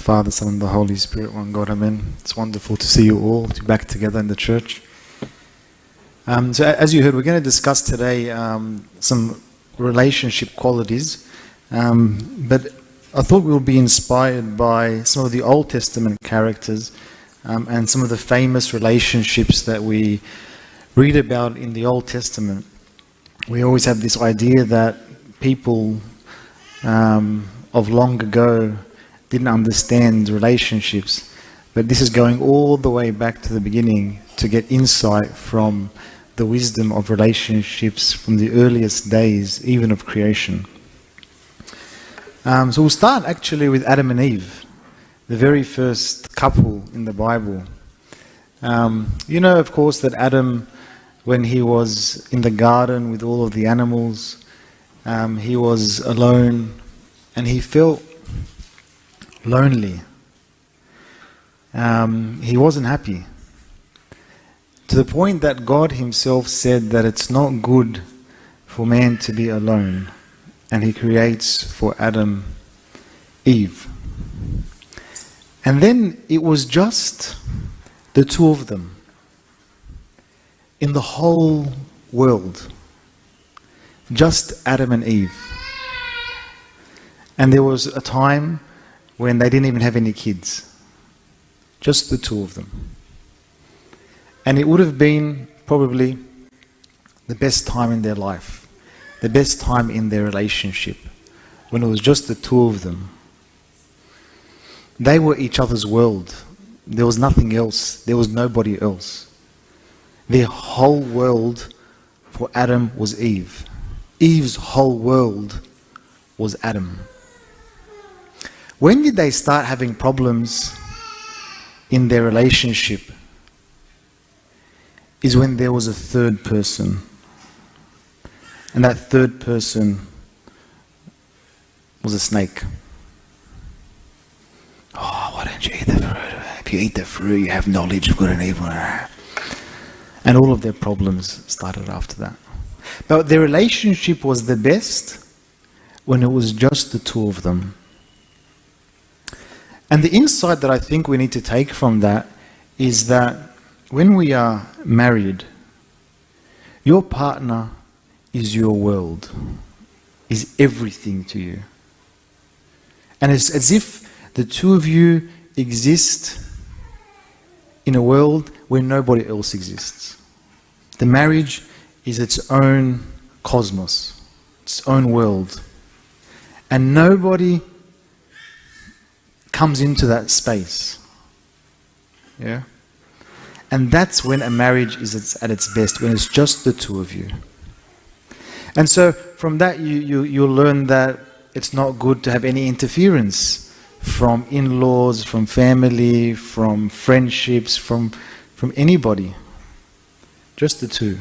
Father, Son, and the Holy Spirit, one God, amen. It's wonderful to see you all, to be back together in the church. So as you heard, we're going to discuss today some relationship qualities, but I thought we'll be inspired by some of the Old Testament characters and some of the famous relationships that we read about in the Old Testament. We always have this idea that people of long ago didn't understand relationships, but this is going all the way back to the beginning to get insight from the wisdom of relationships from the earliest days, even of creation. So we'll start actually with Adam and Eve, the very first couple in the Bible. You know, of course, that Adam, when he was in the garden with all of the animals, he was alone and he felt lonely. He wasn't happy. To the point that God himself said that it's not good for man to be alone. And he creates for Adam Eve. And then it was just the two of them in the whole world. Just Adam and Eve. And there was a time when they didn't even have any kids. Just the two of them. And it would have been probably the best time in their life. The best time in their relationship. When it was just the two of them. They were each other's world. There was nothing else. There was nobody else. Their whole world for Adam was Eve. Eve's whole world was Adam. When did they start having problems in their relationship? Is when there was a third person. And that third person was a snake. Oh, why don't you eat the fruit? If you eat the fruit, you have knowledge of good and evil. And all of their problems started after that. But their relationship was the best when it was just the two of them. And the insight that I think we need to take from that is that when we are married, your partner is your world, is everything to you. And it's as if the two of you exist in a world where nobody else exists. The marriage is its own cosmos, its own world. And nobody comes into that space. Yeah? And that's when a marriage is at its best, when it's just the two of you. And so from that you'll learn that it's not good to have any interference from in-laws, from family, from friendships, from anybody. Just the two.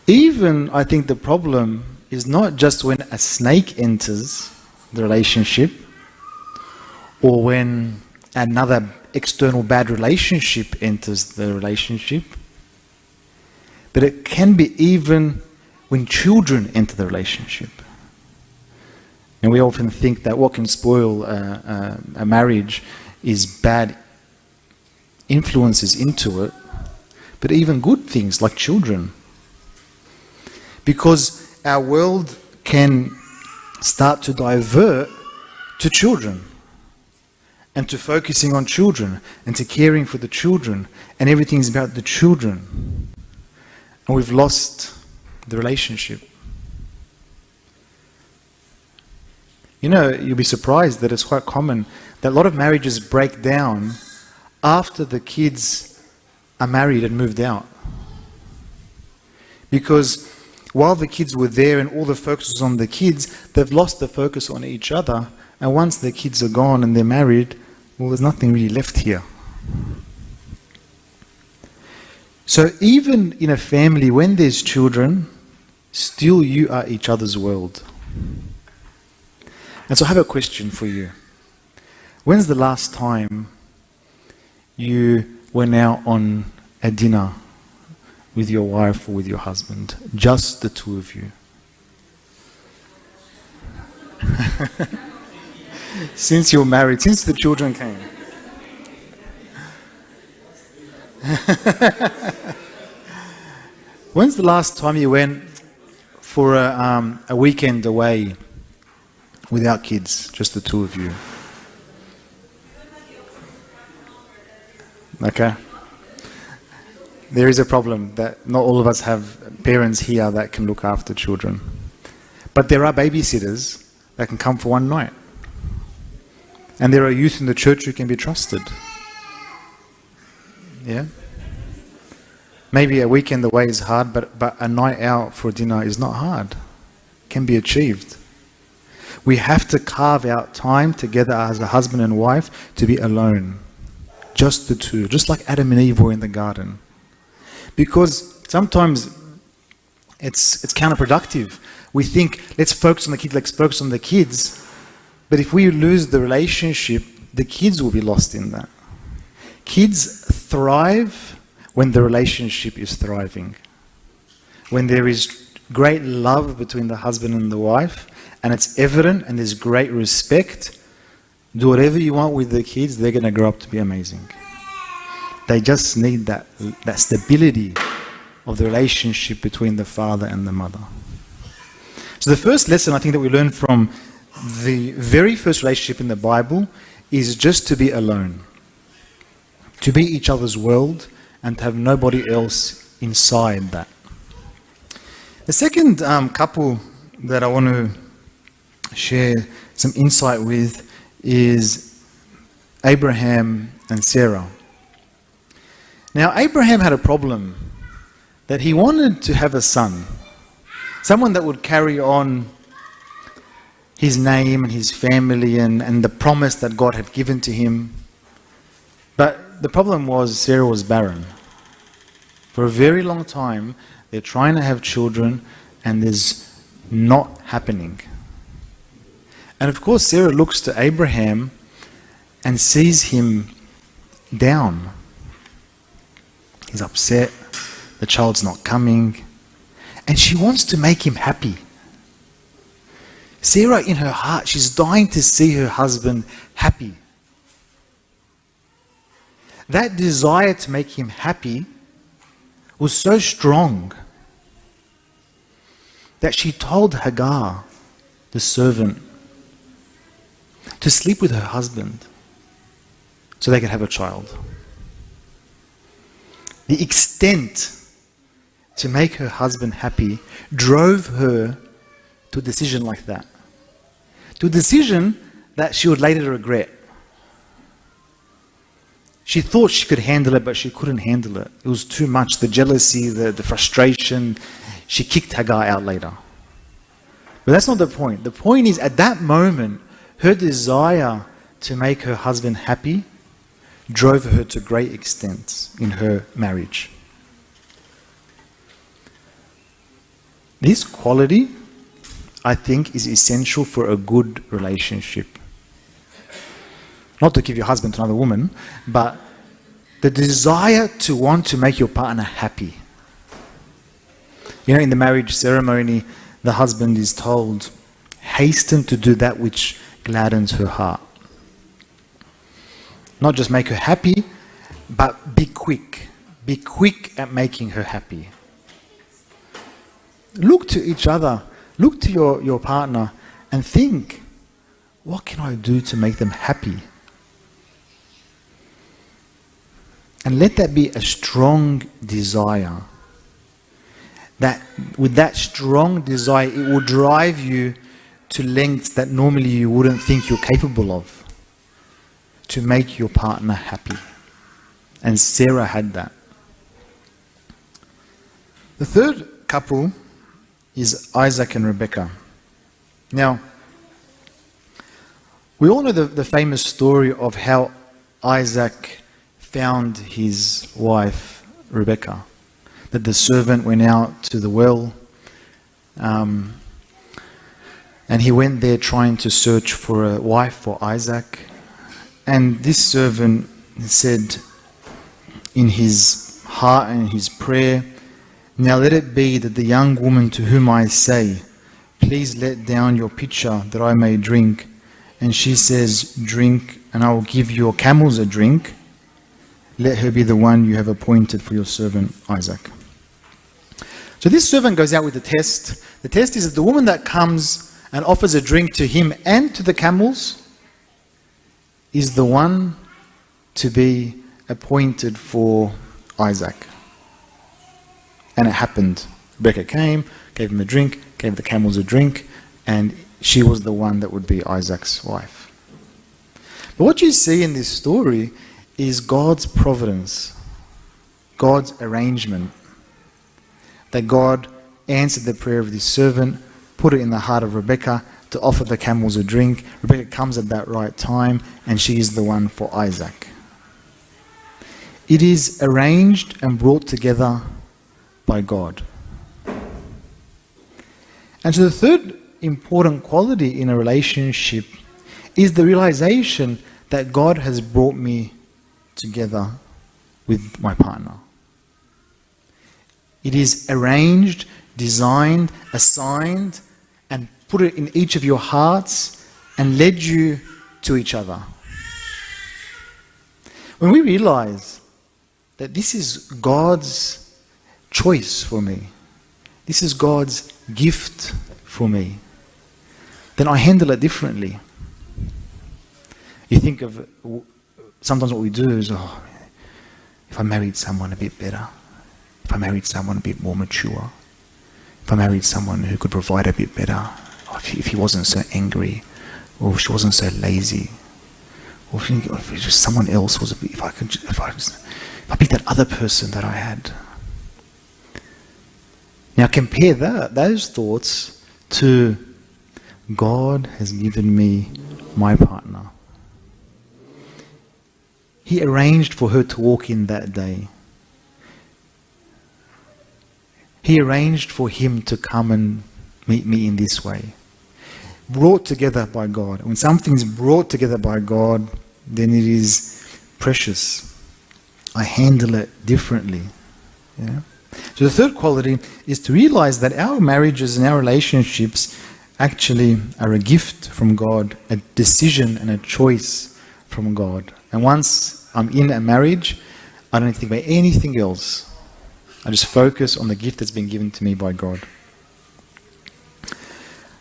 Even, I think the problem is not just when a snake enters the relationship, or when another external bad relationship enters the relationship, but it can be even when children enter the relationship. And we often think that what can spoil a marriage is bad influences into it, but even good things like children. Because our world can start to divert to children, and to focusing on children, and to caring for the children, and everything's about the children. And we've lost the relationship. You know, you'll be surprised that it's quite common that a lot of marriages break down after the kids are married and moved out. Because while the kids were there and all the focus was on the kids, they've lost the focus on each other. And once the kids are gone and they're married, well, there's nothing really left here. So even in a family, when there's children, still you are each other's world. And so I have a question for you. When's the last time you went out on a dinner with your wife or with your husband? Just the two of you. Since you're married, since the children came. When's the last time you went for a weekend away without kids, just the two of you? Okay. There is a problem that not all of us have parents here that can look after children. But there are babysitters that can come for one night. And there are youth in the church who can be trusted. Yeah? Maybe a weekend away is hard, but a night out for dinner is not hard. It can be achieved. We have to carve out time together as a husband and wife to be alone. Just the two. Just like Adam and Eve were in the garden. Because sometimes it's counterproductive. We think, let's focus on the kids, but if we lose the relationship, the kids will be lost in that. Kids thrive when the relationship is thriving. When there is great love between the husband and the wife, and it's evident and there's great respect, do whatever you want with the kids, they're going to grow up to be amazing. They just need that stability of the relationship between the father and the mother. So the first lesson I think that we learn from the very first relationship in the Bible is just to be alone. To be each other's world and to have nobody else inside that. The second couple that I want to share some insight with is Abraham and Sarah. Now, Abraham had a problem that he wanted to have a son, someone that would carry on his name and his family and the promise that God had given to him. But the problem was Sarah was barren. For a very long time, they're trying to have children and there's not happening. And of course, Sarah looks to Abraham and sees him down. He's upset, the child's not coming, and she wants to make him happy. Sarah, in her heart, she's dying to see her husband happy. That desire to make him happy was so strong that she told Hagar, the servant, to sleep with her husband so they could have a child. The extent to make her husband happy drove her to a decision like that. To a decision that she would later regret. She thought she could handle it, but she couldn't handle it. It was too much. The jealousy, the frustration. She kicked Hagar out later. But that's not the point. The point is, at that moment, her desire to make her husband happy drove her to great extents in her marriage. This quality, I think, is essential for a good relationship. Not to give your husband to another woman, but the desire to want to make your partner happy. You know, in the marriage ceremony, the husband is told, hasten to do that which gladdens her heart. Not just make her happy, but be quick. Be quick at making her happy. Look to each other, look to your partner and think, what can I do to make them happy? And let that be a strong desire. That with that strong desire, it will drive you to lengths that normally you wouldn't think you're capable of to make your partner happy. And Sarah had that. The third couple is Isaac and Rebekah. Now, we all know the famous story of how Isaac found his wife, Rebekah. That the servant went out to the well, and he went there trying to search for a wife for Isaac. And this servant said in his heart and his prayer, now let it be that the young woman to whom I say, please let down your pitcher that I may drink, and she says, "Drink, and I will give your camels a drink. Let her be the one you have appointed for your servant Isaac." So this servant goes out with the test. The test is that the woman that comes and offers a drink to him and to the camels is the one to be appointed for Isaac. And it happened. Rebecca came, gave him a drink, gave the camels a drink, and she was the one that would be Isaac's wife. But what you see in this story is God's providence, God's arrangement. That God answered the prayer of this servant, put it in the heart of Rebecca to offer the camels a drink. Rebecca comes at that right time, and she is the one for Isaac. It is arranged and brought together by God. And so the third important quality in a relationship is the realization that God has brought me together with my partner. It is arranged, designed, assigned, and put it in each of your hearts and led you to each other. When we realize that this is God's choice for me, this is God's gift for me, then I handle it differently. You think of, sometimes what we do is, if I married someone a bit better, if I married someone a bit more mature, if I married someone who could provide a bit better, if he wasn't so angry, or if she wasn't so lazy, or if just someone else was a bit, if I picked that other person that I had. Now compare those thoughts to God has given me my partner. He arranged for her to walk in that day. He arranged for him to come and meet me in this way. Brought together by God. When something's brought together by God, then it is precious. I handle it differently. Yeah? So the third quality is to realize that our marriages and our relationships actually are a gift from God, a decision and a choice from God. And once I'm in a marriage, I don't think about anything else. I just focus on the gift that's been given to me by God.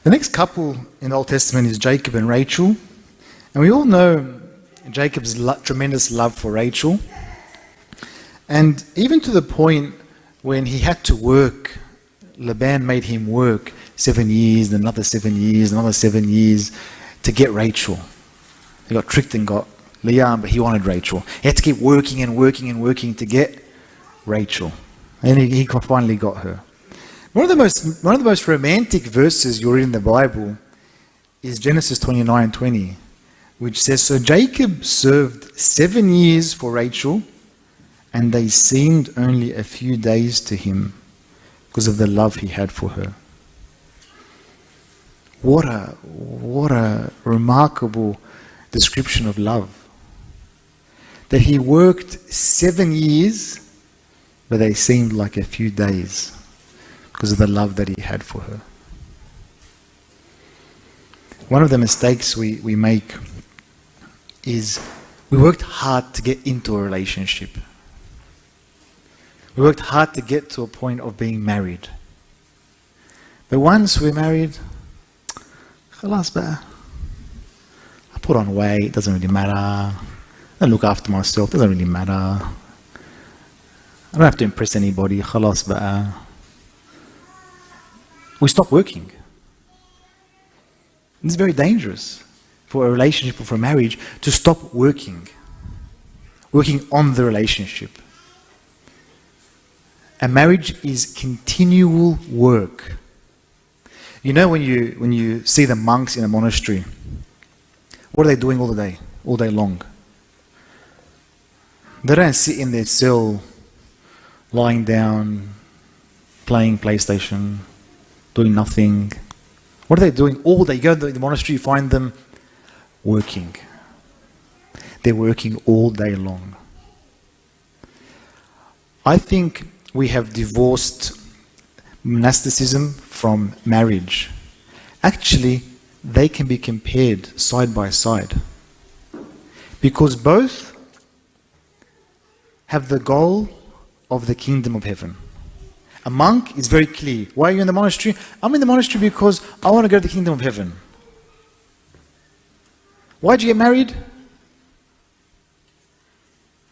The next couple in the Old Testament is Jacob and Rachel. And we all know Jacob's tremendous love for Rachel. And even to the point when he had to work, Laban made him work 7 years, another 7 years, another 7 years to get Rachel. He got tricked and got Leah, but he wanted Rachel. He had to keep working and working and working to get Rachel. And he finally got her. One of the most romantic verses you read in the Bible is Genesis 29:20, which says, "So Jacob served 7 years for Rachel, and they seemed only a few days to him because of the love he had for her." What a remarkable description of love. That he worked 7 years, but they seemed like a few days because of the love that he had for her. One of the mistakes we make is we worked hard to get into a relationship. We worked hard to get to a point of being married. But once we're married, khalas ba'ah. I put on weight, doesn't really matter. I look after myself, doesn't really matter. I don't have to impress anybody, khalas ba'ah. We stop working. It's very dangerous for a relationship or for a marriage to stop working on the relationship. A marriage is continual work. You know when you see the monks in a monastery, what are they doing all day long? They don't sit in their cell, lying down, playing PlayStation, doing nothing. What are they doing all day? You go to the monastery, you find them working. They're working all day long. I think we have divorced monasticism from marriage. Actually, they can be compared side by side. Because both have the goal of the kingdom of heaven. A monk is very clear. Why are you in the monastery? I'm in the monastery because I want to go to the kingdom of heaven. Why did you get married?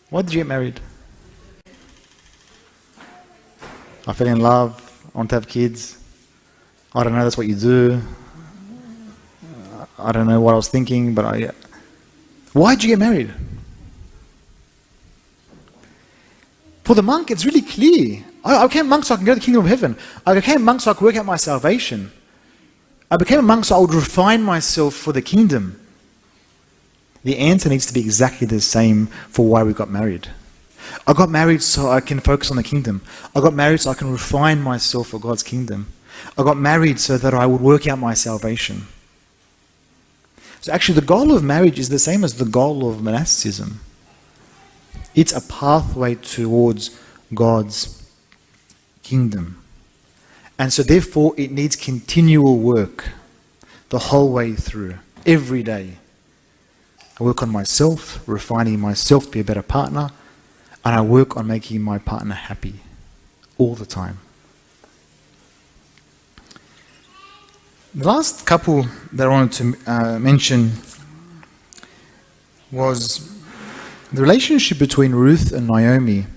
Why did you get married? I fell in love. I want to have kids. I don't know, that's what you do. I don't know what I was thinking, but why did you get married? For the monk, it's really clear. I became a monk so I can go to the kingdom of heaven. I became a monk so I could work out my salvation. I became a monk so I would refine myself for the kingdom. The answer needs to be exactly the same for why we got married. I got married so I can focus on the kingdom. I got married so I can refine myself for God's kingdom. I got married so that I would work out my salvation. So actually the goal of marriage is the same as the goal of monasticism. It's a pathway towards God's kingdom. And so therefore it needs continual work the whole way through, every day. I work on myself, refining myself to be a better partner, and I work on making my partner happy all the time. The last couple that I wanted to mention was the relationship between Ruth and Naomi.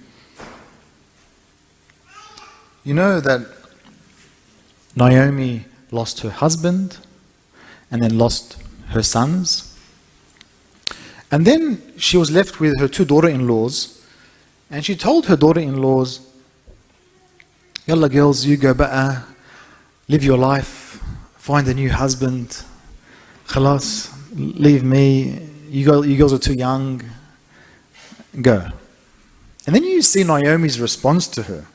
You know that Naomi lost her husband and then lost her sons. And then she was left with her two daughter-in-laws, and she told her daughter-in-laws, "Yalla girls, you go better, live your life, find a new husband, khalas, leave me, you girls are too young, go." And then you see Naomi's response to her,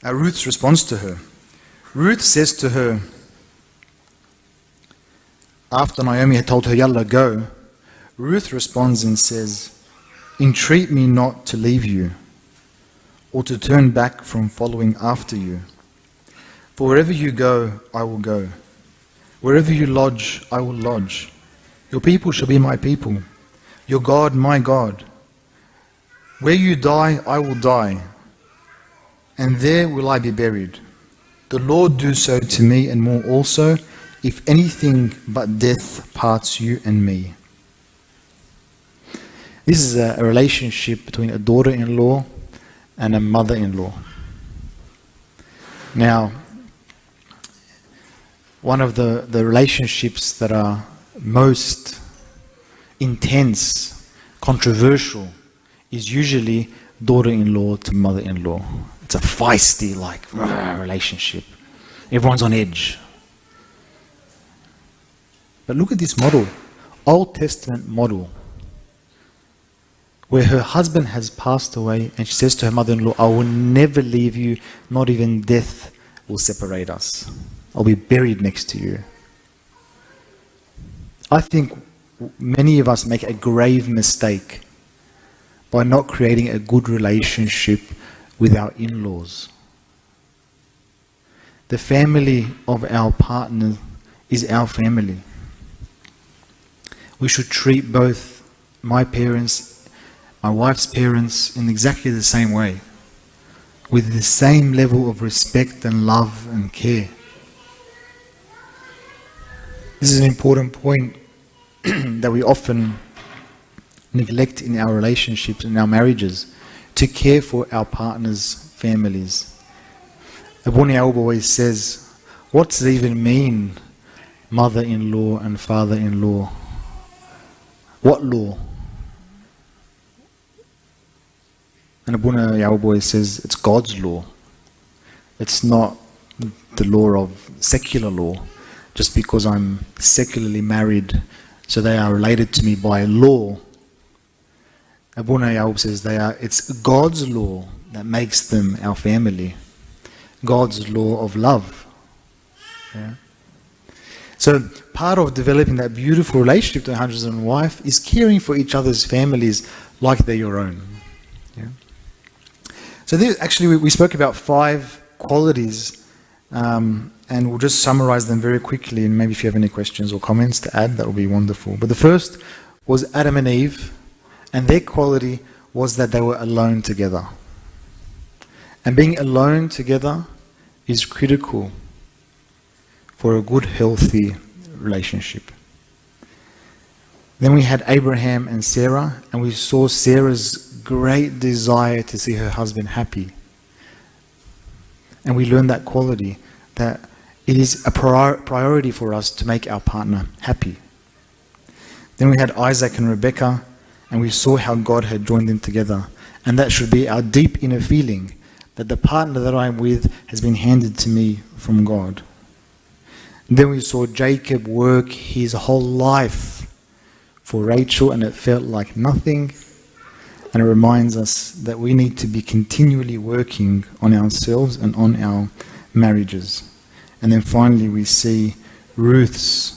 Ruth's response to her. Ruth says to her, after Naomi had told her, "Yalla, go," Ruth responds and says, "Entreat me not to leave you, or to turn back from following after you. For wherever you go, I will go. Wherever you lodge, I will lodge. Your people shall be my people, your God, my God. Where you die, I will die, and there will I be buried. The Lord do so to me and more also, if anything but death parts you and me." This is a relationship between a daughter-in-law and a mother-in-law. Now, one of the relationships that are most intense, controversial, is usually daughter-in-law to mother-in-law. It's a feisty relationship. Everyone's on edge. But look at this model, Old Testament model, where her husband has passed away and she says to her mother-in-law, "I will never leave you, not even death will separate us. I'll be buried next to you." I think many of us make a grave mistake by not creating a good relationship with our in-laws. The family of our partner is our family. We should treat both my parents, my wife's parents, in exactly the same way, with the same level of respect and love and care. This is an important point that we often neglect in our relationships, in our marriages, to care for our partners' families. Abuni Aub always says, what does it even mean, mother-in-law and father-in-law? What law? And Abuna Yaub always says, it's God's law. It's not the law of secular law. Just because I'm secularly married, so they are related to me by law. Abuna Yaub says it's God's law that makes them our family. God's law of love. Yeah? So part of developing that beautiful relationship to a husband and wife is caring for each other's families like they're your own. Yeah? So actually we spoke about 5 qualities And we'll just summarize them very quickly, and maybe if you have any questions or comments to add, that would be wonderful. But the first was Adam and Eve, and their quality was that they were alone together. And being alone together is critical for a good, healthy relationship. Then we had Abraham and Sarah, and we saw Sarah's great desire to see her husband happy. And we learned that quality, that it is a priority for us to make our partner happy. Then we had Isaac and Rebekah, and we saw how God had joined them together. And that should be our deep inner feeling, that the partner that I'm with has been handed to me from God. Then we saw Jacob work his whole life for Rachel, and it felt like nothing. And it reminds us that we need to be continually working on ourselves and on our marriages. And then finally we see Ruth's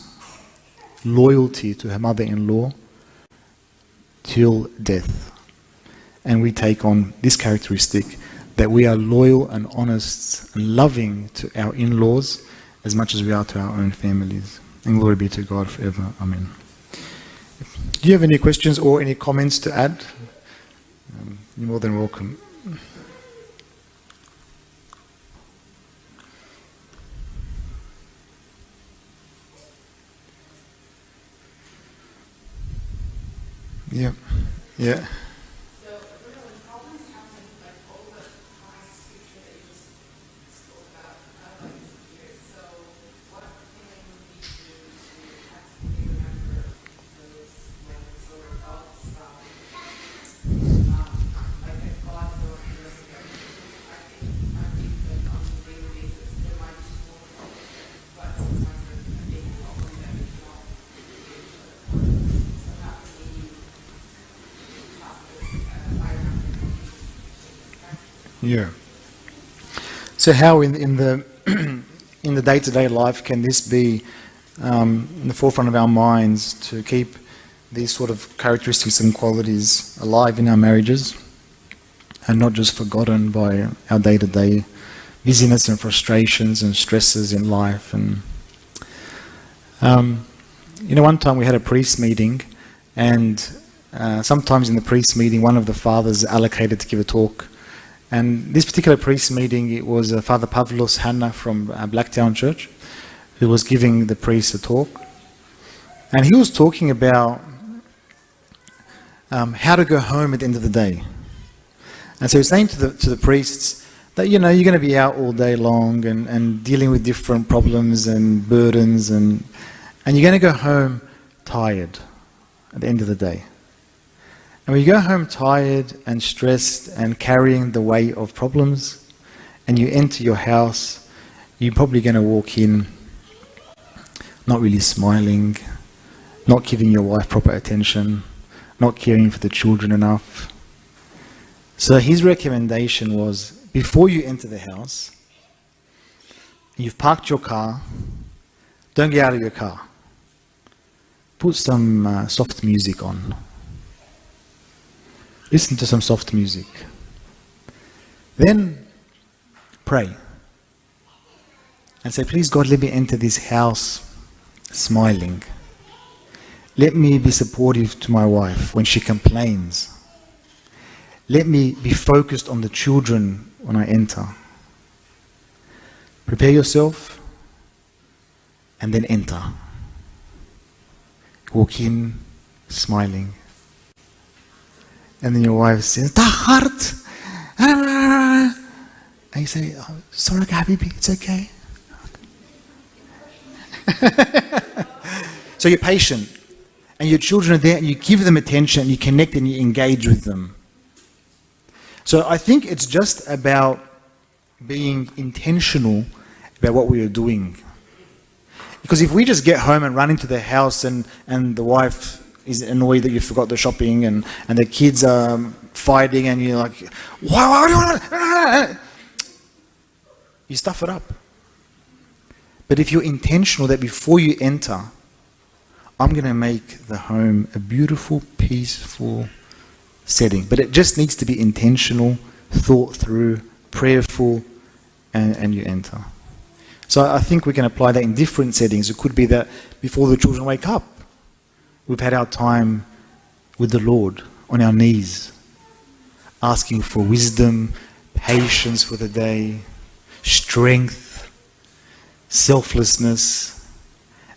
loyalty to her mother-in-law till death. And we take on this characteristic, that we are loyal and honest and loving to our in-laws as much as we are to our own families. And glory be to God forever. Amen. Do you have any questions or any comments to add? You're more than welcome. Yeah. Yeah. So, when problems happen, like all the past scripture that you just spoke about, so what can we do to actively remember those moments or thoughts? Like if God wrote the rest of I think that on a daily basis there might be small problems, but sometimes there's a big problem that we cannot engage with. So how can we Yeah. So how in the in the day-to-day life can this be in the forefront of our minds to keep these sort of characteristics and qualities alive in our marriages and not just forgotten by our day-to-day busyness and frustrations and stresses in life? And one time we had a priest meeting, and sometimes in the priest meeting one of the fathers allocated to give a talk. And this particular priest meeting, it was Father Pavlos Hanna from Blacktown Church who was giving the priest a talk. And he was talking about how to go home at the end of the day. And so he was saying to the priests that, you're going to be out all day long and dealing with different problems and burdens, and you're going to go home tired at the end of the day. And when you go home tired and stressed and carrying the weight of problems, and you enter your house, you're probably going to walk in not really smiling, not giving your wife proper attention, not caring for the children enough. So his recommendation was, before you enter the house, you've parked your car, don't get out of your car. Put some soft music on. Listen to some soft music. Then pray. And say, please God, let me enter this house smiling. Let me be supportive to my wife when she complains. Let me be focused on the children when I enter. Prepare yourself and then enter. Walk in smiling. And then your wife says, "Ta hard." And you say, "Oh, sorry, Habibi, it's okay." So you're patient. And your children are there and you give them attention, and you connect and you engage with them. So I think it's just about being intentional about what we are doing. Because if we just get home and run into the house and the wife is annoyed that you forgot the shopping and the kids are fighting and you're like, why do you want? You stuff it up. But if you're intentional that before you enter, I'm going to make the home a beautiful, peaceful setting. But it just needs to be intentional, thought through, prayerful, and you enter. So I think we can apply that in different settings. It could be that before the children wake up, we've had our time with the Lord on our knees, asking for wisdom, patience for the day, strength, selflessness,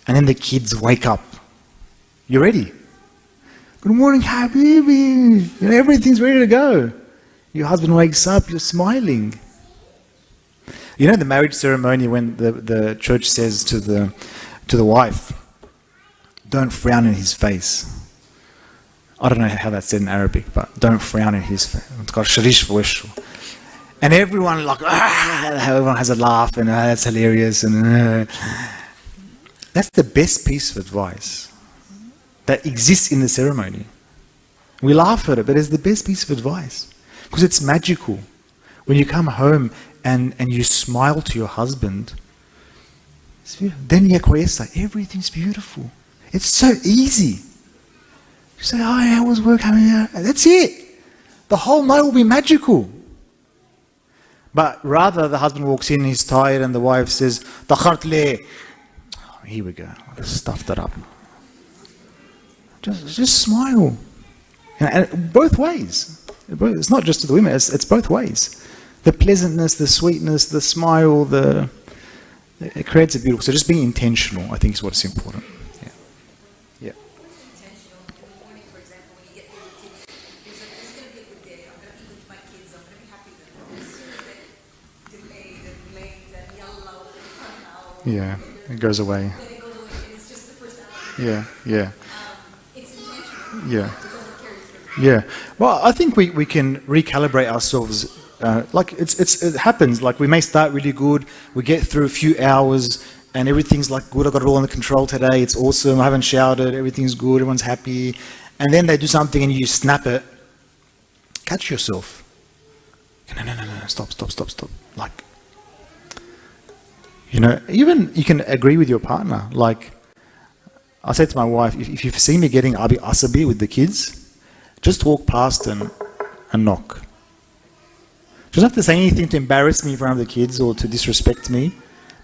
and then the kids wake up. You're ready. Good morning, Habibi. Everything's ready to go. Your husband wakes up, you're smiling. You know the marriage ceremony when the church says to the wife, don't frown in his face. I don't know how that's said in Arabic, but don't frown in his face. And everyone everyone has a laugh and that's hilarious. And that's the best piece of advice that exists in the ceremony. We laugh at it, but it's the best piece of advice because it's magical. When you come home and you smile to your husband, then everything's beautiful. It's so easy. You say, "Hi, how was work?" That's it. The whole night will be magical. But rather, the husband walks in, he's tired, and the wife says, "Dakhart le." Here we go. I stuffed it up. Just smile. And both ways. It's not just to the women, it's both ways. The pleasantness, the sweetness, the smile, it creates a beautiful. So just being intentional, I think, is what's important. Yeah. Intentional. In the morning, for example, when you get there with kids, you say, "This is going to be a good day. I'm going to be with my kids. I'm going to be happy with them." As soon as they delayed and blamed and yellow and somehow, Yeah, it goes away. then it goes away. And it's just the first hour. Yeah. It's intentional. Yeah. It doesn't carry through. Yeah. Well, I think we can recalibrate ourselves. It happens. Like we may start really good, we get through a few hours, and everything's like good. I got it all under control today. It's awesome. I haven't shouted. Everything's good. Everyone's happy. And then they do something, and you snap it. Catch yourself. No. Stop. Like, even you can agree with your partner. Like, I said to my wife, if you see me getting asabi with the kids, just walk past and knock. You don't have to say anything to embarrass me in front of the kids or to disrespect me,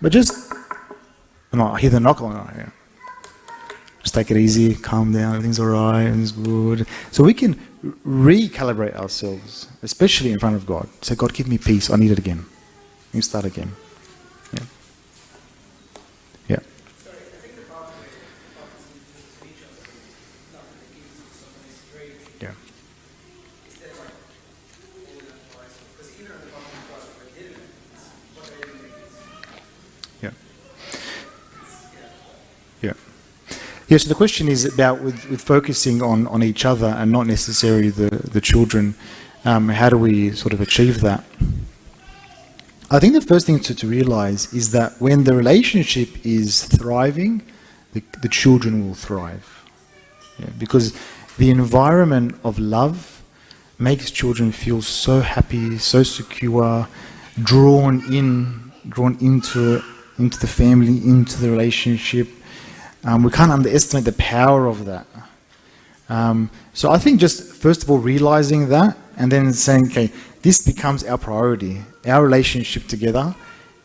but I hear the knock on. Just take it easy, calm down, everything's all right, everything's good. So we can recalibrate ourselves, especially in front of God. Say, "God, give me peace. I need it again. Let me start again." Yeah. Sorry, I think the problem is couples need to each other, not that they give somebody straight. Yeah. Is that like all that advice? Because even on the bottom of God, what did it? What are you making? Yeah. Yeah, so the question is about with focusing on each other and not necessarily the children. How do we sort of achieve that? I think the first thing to realize is that when the relationship is thriving, the children will thrive. Yeah, because the environment of love makes children feel so happy, so secure, drawn into the family, into the relationship. We can't underestimate the power of that. So I think just first of all realizing that and then saying, okay, this becomes our priority. Our relationship together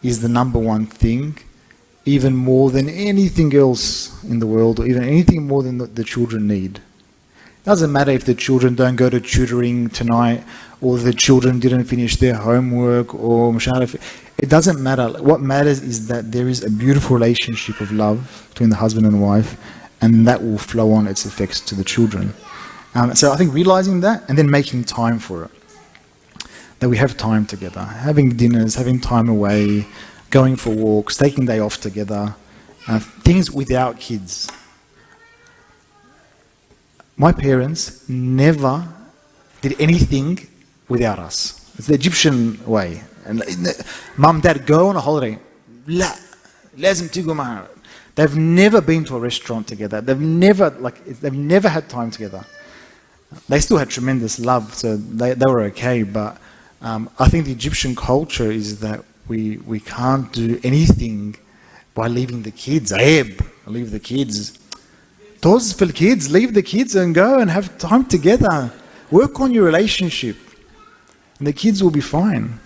is the number one thing, even more than anything else in the world, or even anything more than the children need. Doesn't matter if the children don't go to tutoring tonight, or the children didn't finish their homework, or it doesn't matter. What matters is that there is a beautiful relationship of love between the husband and wife, and that will flow on its effects to the children. So I think realizing that and then making time for it. That we have time together, having dinners, having time away, going for walks, taking day off together, things without kids. My parents never did anything without us. It's the Egyptian way. And mum, dad, go on a holiday. La, lazim tigu ma'a. They've never been to a restaurant together. They've never had time together. They still had tremendous love, so they were okay. But I think the Egyptian culture is that we can't do anything by leaving the kids. Aib, leave the kids. Toz for the kids, leave the kids and go and have time together. Work on your relationship. And the kids will be fine.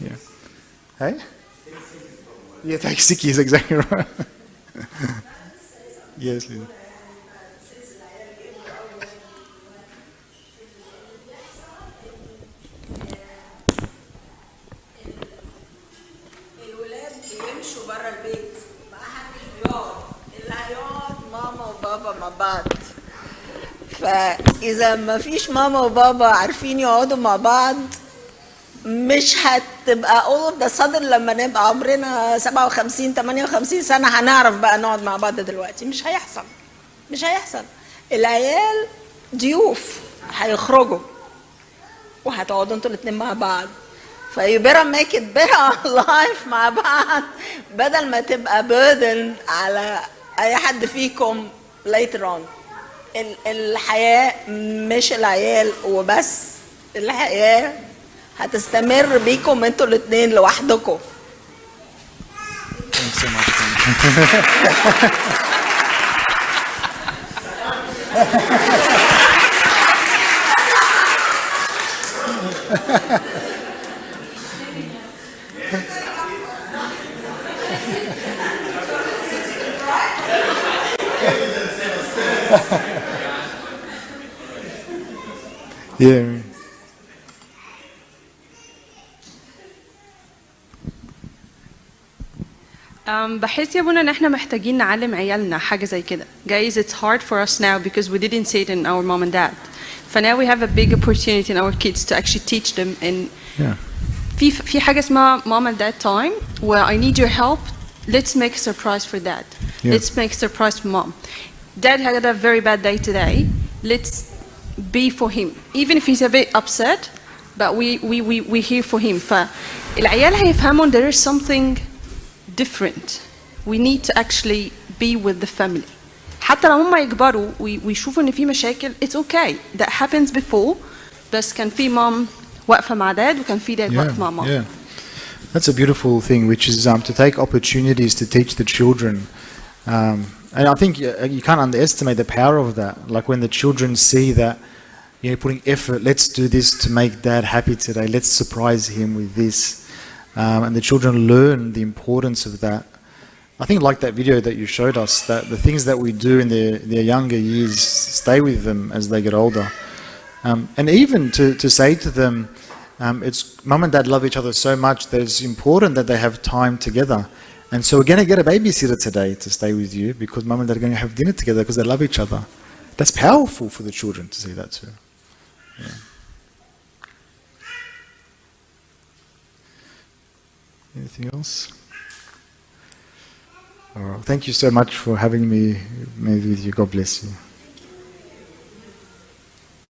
Yeah. Hey? Yeah, take sickies, exactly right. Yes, Lisa. الولاد بيمشوا بره البيت ما حدش بيقعد، اللي هيقعد ماما وبابا مع بعض. فإذا ما فيش ماما وبابا عارفين يقعدوا مع بعض مش هتبقى all of the sudden لما نبقى عمرنا 57 58 سنة هنعرف بقى نقعد مع بعض دلوقتي. مش هيحصل، مش هيحصل. العيال ضيوف هيخرجوا وهتقعدوا انتوا الاتنين مع بعض. فيو better make it better life مع بعض بدل ما تبقى burden على أي حد فيكم later on. الحياة مش العيال وبس، الحياة هتستمر بيكم انتوا الاتنين لوحدكم. Thanks so much. Tony. Yeah. بحس يا بونا ان احنا محتاجين نعلم عيالنا حاجة زي كده. Guys, it's hard for us now because we didn't see it in our mom and dad. So now we have a big opportunity in our kids to actually teach them. And Yeah. في حاجة اسمها mom and dad time where I need your help. Let's make a surprise for dad. Yeah. Let's make a surprise for mom. Dad had a very bad day today. Let's be for him. Even if he's a bit upset, but we here for him. فالعيال هيفهموا there is something different. We need to actually be with the family. حتى لو هم يكبروا ويشوفوا ان في مشاكل it's okay. That happens before. بس كان في mom واقفة مع dad وكان في dad واقف مع mom. Yeah. That's a beautiful thing, which is to take opportunities to teach the children. And I think you can't underestimate the power of that. Like when the children see that, putting effort, let's do this to make dad happy today, let's surprise him with this. And the children learn the importance of that. I think like that video that you showed us, that the things that we do in their younger years stay with them as they get older. And even to say to them, it's mum and dad love each other so much that it's important that they have time together. And so we're going to get a babysitter today to stay with you because mum and dad are going to have dinner together because they love each other. That's powerful for the children to see that too. Yeah. Anything else? All right. Thank you so much for having me with you. God bless you.